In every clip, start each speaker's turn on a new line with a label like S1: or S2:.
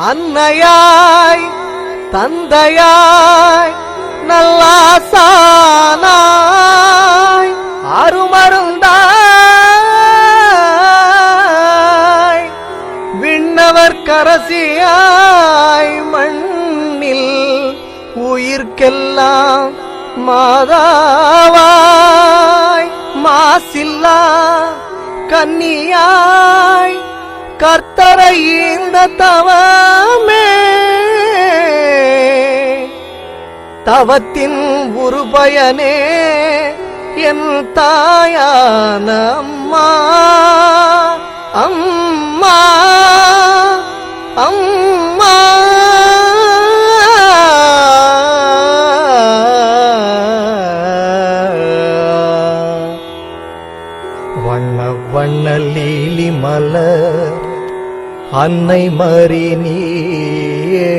S1: அன்னையாய் தந்தையாய் நல்லாசானாய் அருமருந்தாய் விண்ணவர் கரசியாய் மண்ணில் உயிர்க்கெல்லாம் மாதாவாய் மாசில்லா கன்னியாய் கர்த்தரை இந்த தவமே தவத்தின் உருபயனே என் தாயான அம்மா அம்மா அம்மா வண்ண வண்ண லீலி மலர் அன்னை மரி நீயே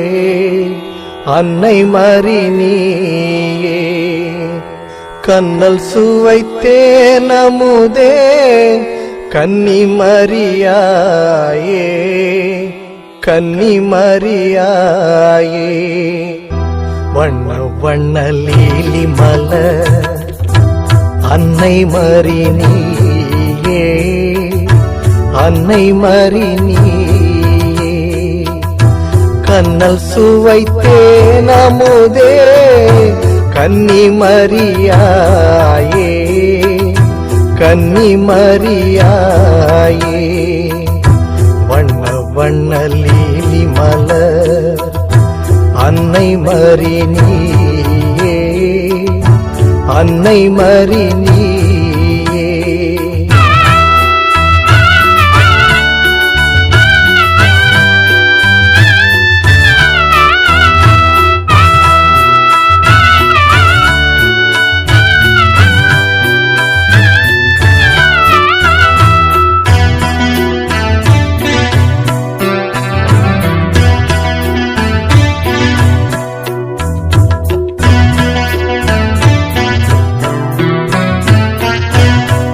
S1: அன்னை மரி நீயே கண்ணல் சுவைத்தேன் அமுதே கன்னி மரியாயே கன்னி மரியாயே வண்ண வண்ண லீலி மலர் அன்னை மரி நீயே அன்னை மரி நீயே கண்ணல் சுவைத்தேன் அமுதே கன்னி மரியாயே கன்னி மரியாயே வண்ண வண்ண லீலி மலர் அன்னை மரி நீயே அன்னை மரி நீயே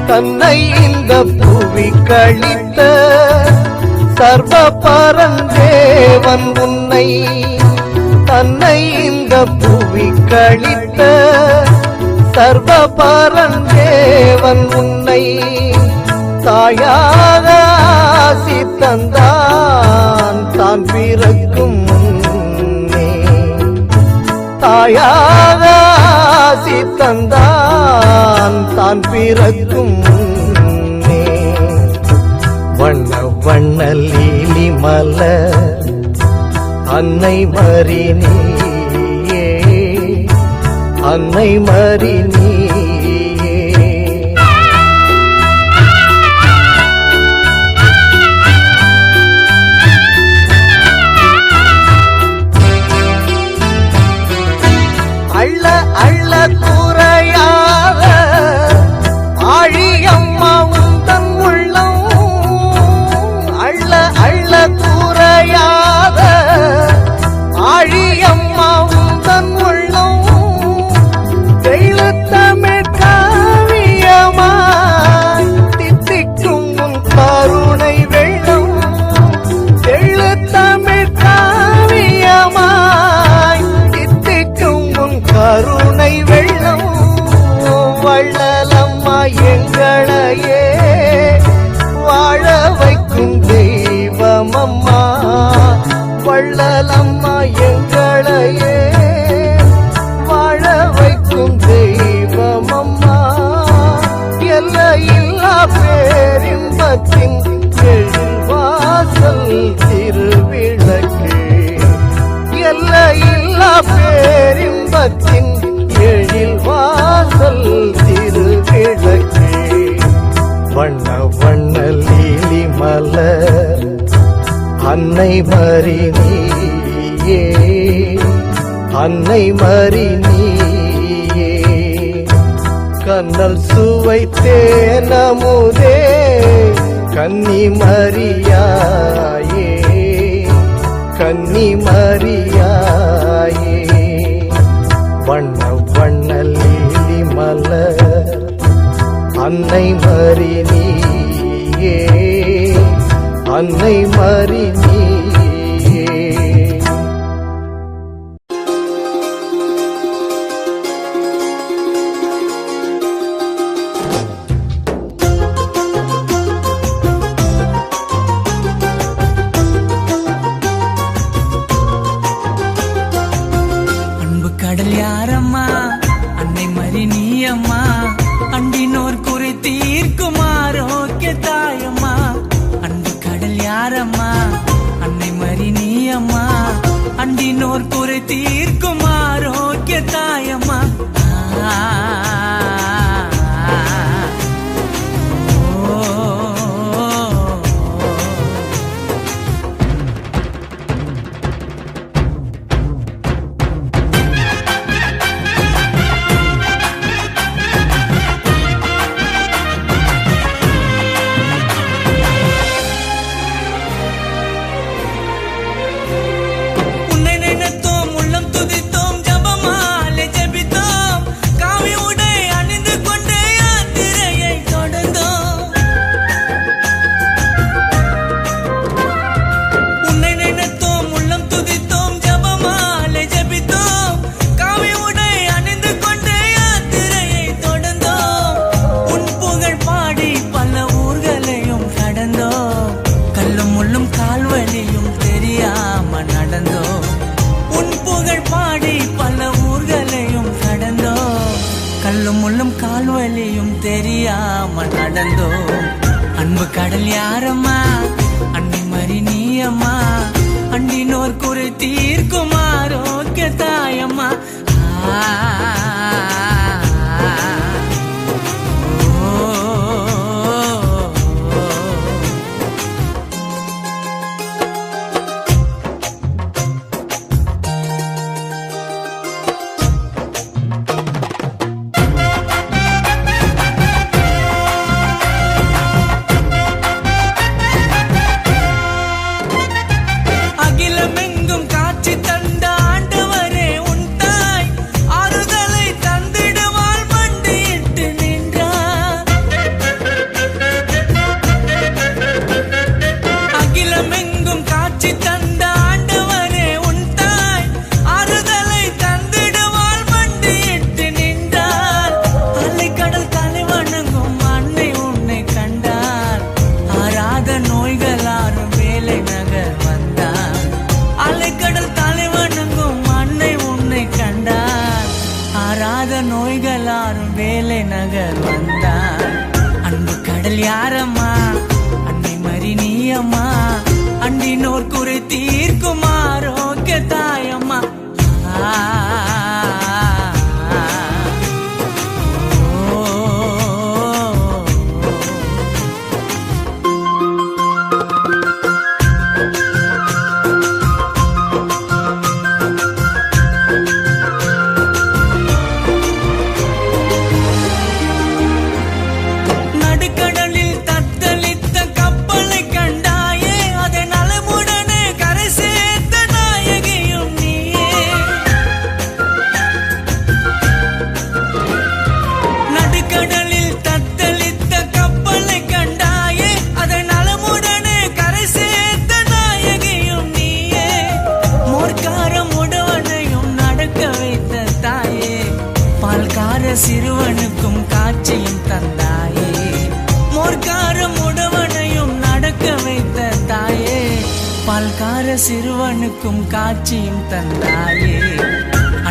S1: தன்னை இந்த புவி கழித்த சர்வ பரந்தேவன் உன்னை தன்னை இந்த புவி கழித்த சர்வ பரந்தேவன் உன்னை தாயாக ஆசி தந்தான் தான் பிறக்கும் முன்னே தாயாக ஆசி தந்தான் தான் பிறக்கும் முன்னே வண்ண வண்ண லீலி மலர் அன்னை மரி நீயே அன்னை மரி நீயே அள்ள அள்ள குறையாத ஆழியம்மா உந்தன் உள்ளம் அள்ள அள்ள குறையாத ஆழியம்மா உந்தன் உள்ளம் தெய்வத்தமிழ் காவியமாய் தித்திக்கும் உன் கருணை வெள்ளம் தெய்வத்தமிழ் காவியமாய் தித்திக்கும் உன் கருணை வெள்ளம் வள்ளலம்மா எங்களையே வாழ வைக்கும் தெய்வமம்மா வள்ளலம்மா எங்களையே வாழ வைக்கும் தெய்வமம்மா எல்லையில்லா பேரின்பத்தின் வாசல் திருவிளக்கு எல்லையில்லா பேரின்பத்தின் எழில் வாசல் திருவிளக்கு வண்ண வண்ண லீலி மலர் அன்னை மரி நீயே அன்னை மரி நீயே கண்ணல் சுவைத்தேன் அமுதே கன்னி மரியாயே கன்னி மரியாயே வண்ண வண்ண லீலி மலர் அன்னை மரி நீயே அன்னை மரி நீயே
S2: தீர்க்கும் ஆரோக்கிய தாயம்மா. கல்லும் முள்ளும் கால்வலியும் தெரியாம நடந்தோ. அன்பு கடல் யாரம்மா, அன்னை மறி நீயம்மா. அண்டினோர் குறை தீர்க்கும் ஆரோக்கிய தாயம்மா. நோய்களாரும் வேலை நகர் வந்தார். அன்பு கடல் யாரம்மா, அன்னை மறி நீயம்மா. அண்டினோர் குறை தீர்க்கும் ஆரோக்கிய தாயம்மா. சிறுவனுக்கும் காட்சியும் தந்தாயே, மோர்காரம் உடவனையும் நடக்க வைத்த தாயே. பால்கார சிறுவனுக்கும் காட்சியும் தந்தாயே.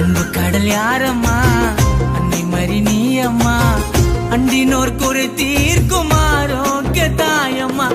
S2: அன்பு கடல் யாரம்மா, அன்னை மறி நீயம்மா. அண்டினோர் குறை தீர்க்கும் ஆரோக்கிய தாயம்மா.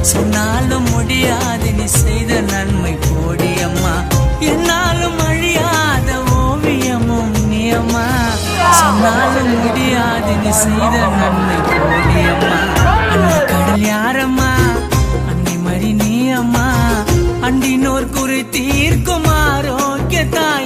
S2: சொன்னாலும் முடியாது நீ செய்த நன்மை கோடியம்மா. என்னாலும் அழியாத ஓவியமும் நீயம்மா. சொன்னாலும் முடியாது நீ செய்த நன்மை கோடியம்மா. அன்பு கடல் யாரம்மா, அன்னை மறி நீயம்மா. அண்டினோர் குறை தீர்க்கும் ஆரோக்கிய தாய்.